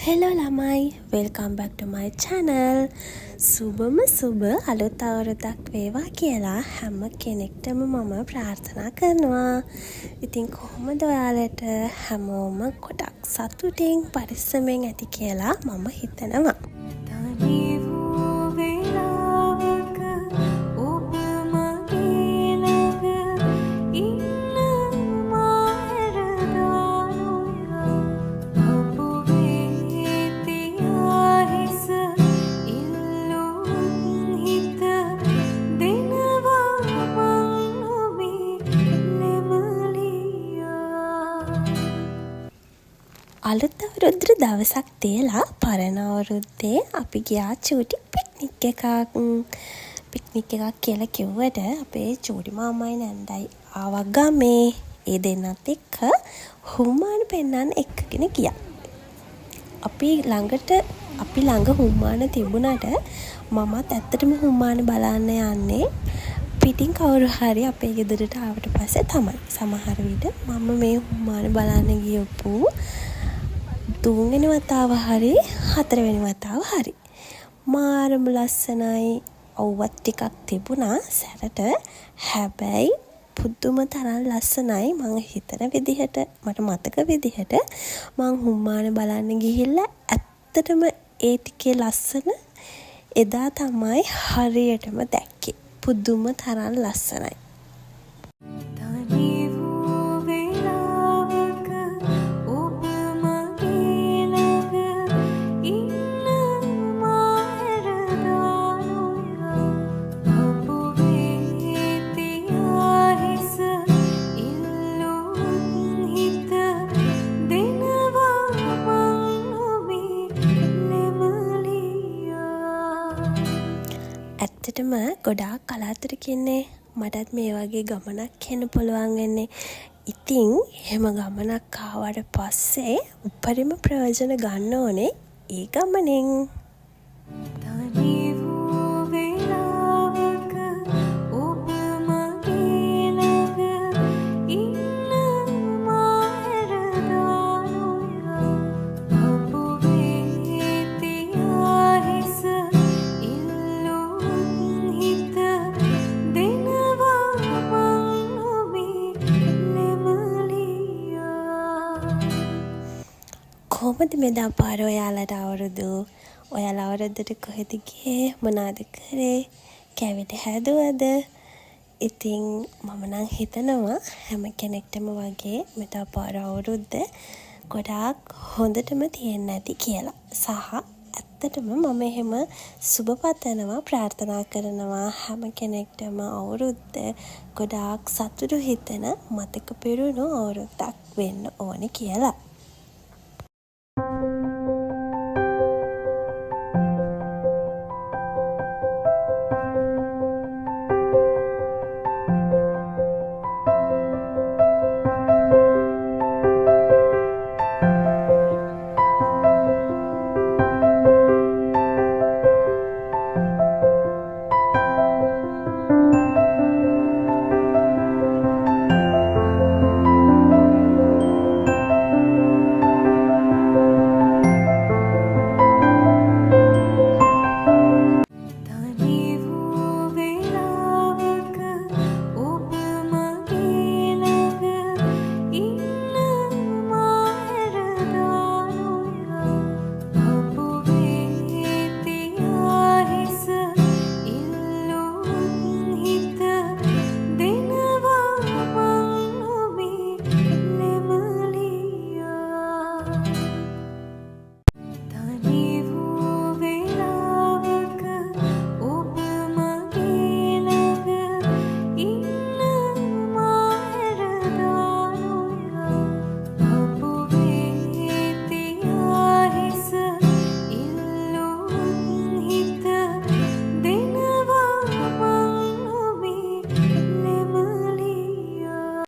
Hello ළමයි, welcome back to my channel. සුබම සුබ අලුත් අවුරුද්දක් වේවා කියලා හැම කෙනෙක්ටම මම ප්‍රාර්ථනා කරනවා. ඉතින් කොහොමද ඔයාලට හැමෝම ගොඩක් සතුටින් පරිස්සමෙන් ඇති කියලා මම හිතනවා. අලුත් අවුරුද්දට දවසක් තියලා පරණ අවුරුද්දේ අපි ගියා චූටි පික්නික් එකක්. පික්නික් එකක් කියලා කිව්වට අපේ චූටි මාමයි නැන්දයි ආවා ගමේ. ඒ දෙන්නත් එක්ක හුම්මාන පෙන්නන්න එක්කගෙන ගියා. අපි ළඟ හුම්මාන තිබුණාට මමත් ඇත්තටම හුම්මාන බලන්න යන්නේ පිටින් කවුරු හරි අපේ ගෙදරට ආවට පස්සේ තමයි. සමහර විට මම මේ හුම්මාන බලන්න ගියපු 3 වෙනි වතාව හරි 4 වෙනි වතාව හරි මාරම ලස්සනයි. අවුවත් ටිකක් තිබුණා සැරට. හැබැයි පුදුම තරම් ලස්සනයි. මම හිතන විදිහට මට මතක විදිහට මං හුම්මාන බලන්න ගිහිල්ලා ඇත්තටම ඒ ටිකේ ලස්සන එදා තමයි හරියටම දැක්කේ. පුදුම තරම් ලස්සනයි. ඇත්තටම ගොඩාක් කලාතුරකින්නේ මටත් මේ වගේ ගමනක් යන්න පුළුවන් වෙන්නේ. ඉතින් එහෙම ගමනක් ආවට පස්සේ උපරිම ප්‍රයෝජන ගන්න ඕනේ ඒ ගමනෙන්. කොහොමද මෙදා පාර ඔයාලට අවුරුදු? ඔයාලා අවුරුද්දට කොහෙද ගියේ? මොනවද කරේ? කැවිලි හැදුවද? ඉතින් මම නම් හිතනවා හැම කෙනෙක්ටම වගේ මෙදා පාර අවුරුද්ද ගොඩාක් හොඳටම තියෙන්න ඇති කියලා. සහ ඇත්තටම මම එහෙම සුබ පතනවා, ප්‍රාර්ථනා කරනවා හැම කෙනෙක්ටම අවුරුද්ද ගොඩාක් සතුටු හිතෙන මතක පිරුණු අවුරුද්දක් වෙන්න ඕනේ කියලා.